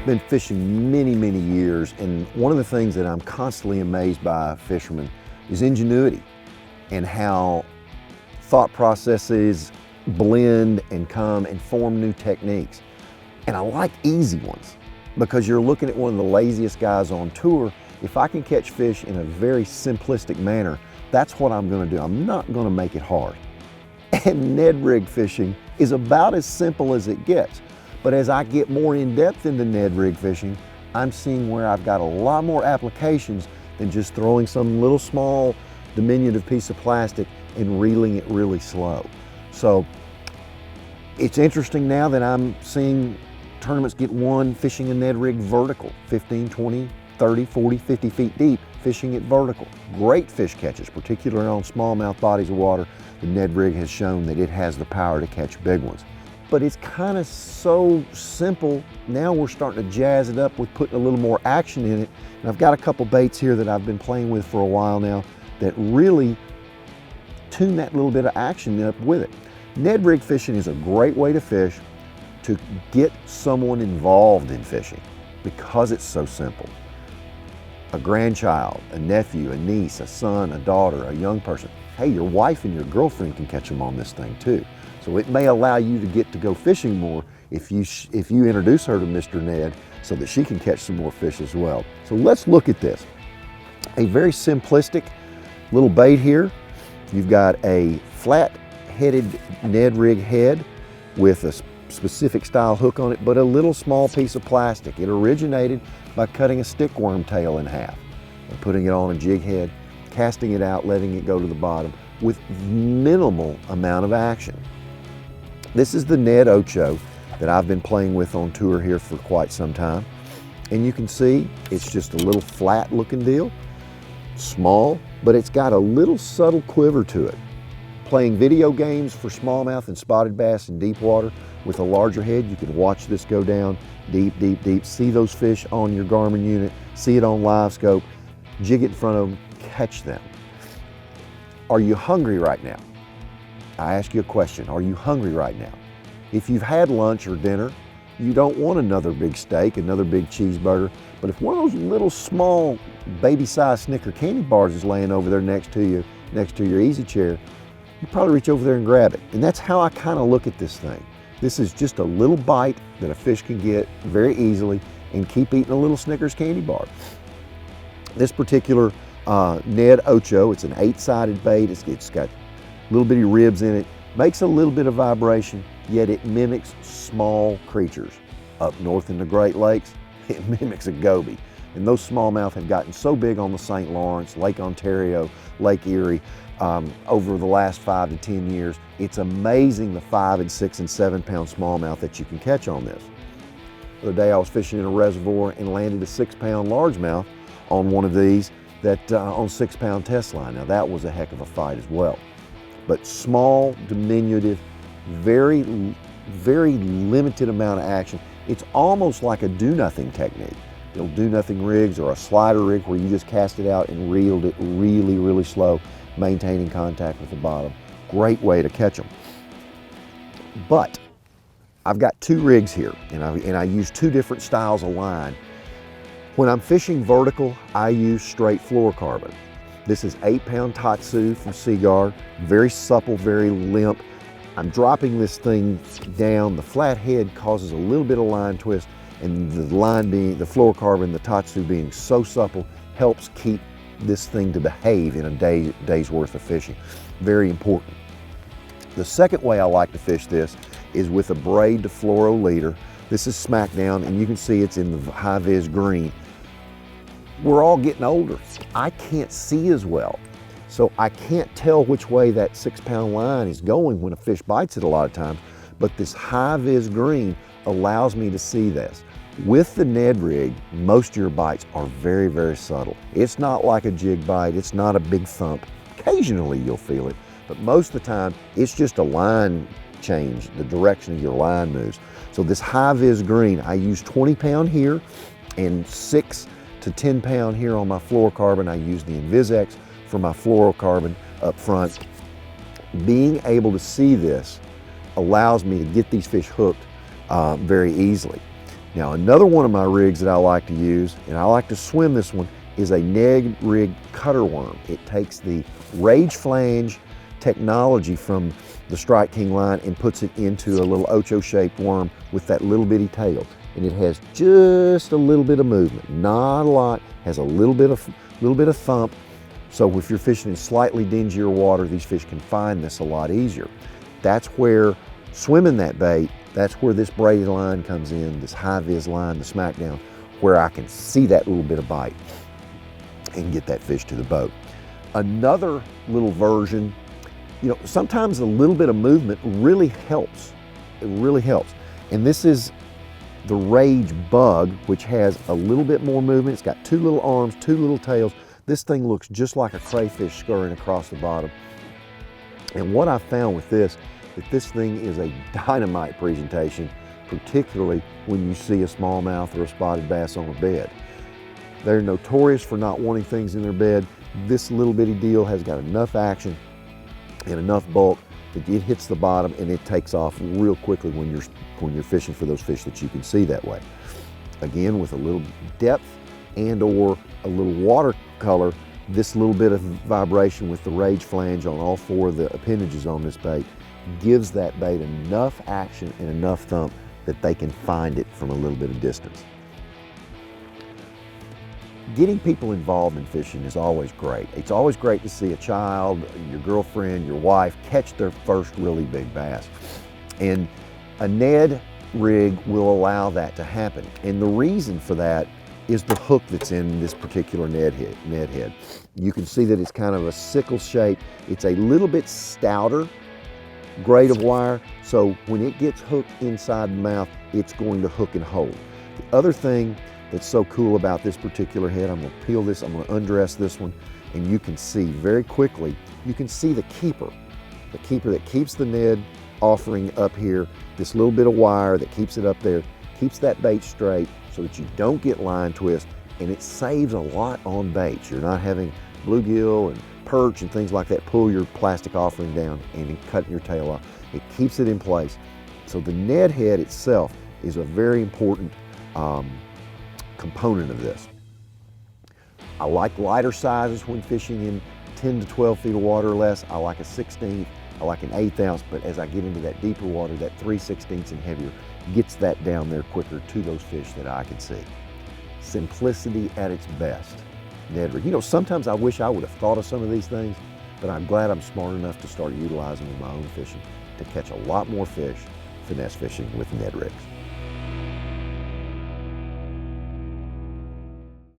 been fishing many, many years, and one of the things that I'm constantly amazed by fishermen is ingenuity and how thought processes blend and come and form new techniques. And I like easy ones because you're looking at one of the laziest guys on tour. If I can catch fish in a very simplistic manner, that's what I'm going to do. I'm not going to make it hard. And Ned Rig fishing is about as simple as it gets. But as I get more in depth into Ned Rig fishing, I'm seeing where I've got a lot more applications than just throwing some little small diminutive piece of plastic and reeling it really slow. So it's interesting now that I'm seeing tournaments get won fishing a Ned Rig vertical, 15, 20, 30, 40, 50 feet deep, fishing it vertical. Great fish catches, particularly on smallmouth bodies of water. The Ned Rig has shown that it has the power to catch big ones. But it's kind of so simple. Now we're starting to jazz it up with putting a little more action in it. And I've got a couple baits here that I've been playing with for a while now that really tune that little bit of action up with it. Ned Rig fishing is a great way to fish to get someone involved in fishing because it's so simple. A grandchild, a nephew, a niece, a son, a daughter, a young person. Hey, your wife and your girlfriend can catch them on this thing too. So it may allow you to get to go fishing more if you introduce her to Mr. Ned so that she can catch some more fish as well. So let's look at this. A very simplistic little bait here. You've got a flat-headed Ned Rig head with a specific style hook on it, but a little small piece of plastic. It originated by cutting a stickworm tail in half and putting it on a jig head, casting it out, letting it go to the bottom with minimal amount of action. This is the Ned Ocho that I've been playing with on tour here for quite some time. And you can see it's just a little flat looking deal, small, but it's got a little subtle quiver to it. Playing video games for smallmouth and spotted bass in deep water with a larger head, you can watch this go down deep, deep, deep, see those fish on your Garmin unit, see it on live scope, jig it in front of them, catch them. Are you hungry right now? I ask you a question, are you hungry right now? If you've had lunch or dinner, you don't want another big steak, another big cheeseburger, but if one of those little small baby-sized Snicker candy bars is laying over there next to you, next to your easy chair, you probably reach over there and grab it. And that's how I kind of look at this thing. This is just a little bite that a fish can get very easily and keep eating a little Snickers candy bar. This particular Ned Ocho, it's an 8-sided bait. It's got little bitty ribs in it, makes a little bit of vibration, yet it mimics small creatures. Up north in the Great Lakes, it mimics a goby. And those smallmouth have gotten so big on the St. Lawrence, Lake Ontario, Lake Erie, over the last 5 to 10 years. It's amazing the 5 and 6 and 7 pound smallmouth that you can catch on this. The other day I was fishing in a reservoir and landed a 6-pound largemouth on one of these that on 6-pound test line. Now that was a heck of a fight as well. But small, diminutive, very limited amount of action. It's almost like a do-nothing technique. It'll do-nothing rigs or a slider rig where you just cast it out and reeled it really, really slow, maintaining contact with the bottom. Great way to catch them. But I've got 2 rigs here, and I use 2 different styles of line. When I'm fishing vertical, I use straight fluorocarbon. This is 8-pound Tatsu from Seaguar, very supple, very limp. I'm dropping this thing down. The flat head causes a little bit of line twist, and the line being, the fluorocarbon, the Tatsu being so supple, helps keep this thing to behave in a day's worth of fishing. Very important. The second way I like to fish this is with a braid to fluoro leader. This is smackdown, and you can see it's in the high-vis green. We're all getting older. I can't see as well, so I can't tell which way that 6-pound line is going when a fish bites it a lot of times, but this high-vis green allows me to see this. With the Ned Rig, most of your bites are very, very subtle. It's not like a jig bite, it's not a big thump. Occasionally you'll feel it, but most of the time it's just a line change, the direction of your line moves. So this high-vis green, I use 20-pound here and 6 to 10-pound here on my fluorocarbon. I use the InvisX for my fluorocarbon up front. Being able to see this allows me to get these fish hooked very easily. Now another one of my rigs that I like to use, and I like to swim this one, is a Ned Rig cutter worm. It takes the Rage flange technology from the Strike King line and puts it into a little Ocho shaped worm with that little bitty tail. And it has just a little bit of movement, not a lot, has a little bit of thump. So if you're fishing in slightly dingier water, these fish can find this a lot easier. That's where swimming that bait, that's where this braided line comes in, this high vis line, the smackdown, where I can see that little bit of bite and get that fish to the boat. Another little version, you know, sometimes a little bit of movement really helps. It really helps. And this is the Rage Bug, which has a little bit more movement. It's got two little arms, two little tails. This thing looks just like a crayfish scurrying across the bottom. And what I found with this, that this thing is a dynamite presentation, particularly when you see a smallmouth or a spotted bass on a bed. They're notorious for not wanting things in their bed. This little bitty deal has got enough action and enough bulk that it hits the bottom and it takes off real quickly when you're fishing for those fish that you can see that way. Again, with a little depth and or a little watercolor, this little bit of vibration with the Rage flange on all four of the appendages on this bait gives that bait enough action and enough thump that they can find it from a little bit of distance. Getting people involved in fishing is always great. It's always great to see a child, your girlfriend, your wife catch their first really big bass. And a Ned rig will allow that to happen. And the reason for that is the hook that's in this particular Ned head. You can see that it's kind of a sickle shape. It's a little bit stouter grade of wire, so when it gets hooked inside the mouth, it's going to hook and hold. The other thing that's so cool about this particular head, I'm going to peel this, I'm going to undress this one, and you can see very quickly, you can see the keeper that keeps the Ned offering up here, this little bit of wire that keeps it up there, keeps that bait straight so that you don't get line twist, and it saves a lot on baits. You're not having bluegill and perch and things like that pull your plastic offering down and cutting your tail off. It keeps it in place. So the Ned head itself is a very important component of this. I like lighter sizes when fishing in 10 to 12 feet of water or less. I like a 16th, I like an 1/8 ounce, but as I get into that deeper water, that 3/16 and heavier gets that down there quicker to those fish that I can see. Simplicity at its best. Ned rig. You know, sometimes I wish I would have thought of some of these things, but I'm glad I'm smart enough to start utilizing them in my own fishing to catch a lot more fish, finesse fishing with Ned rigs.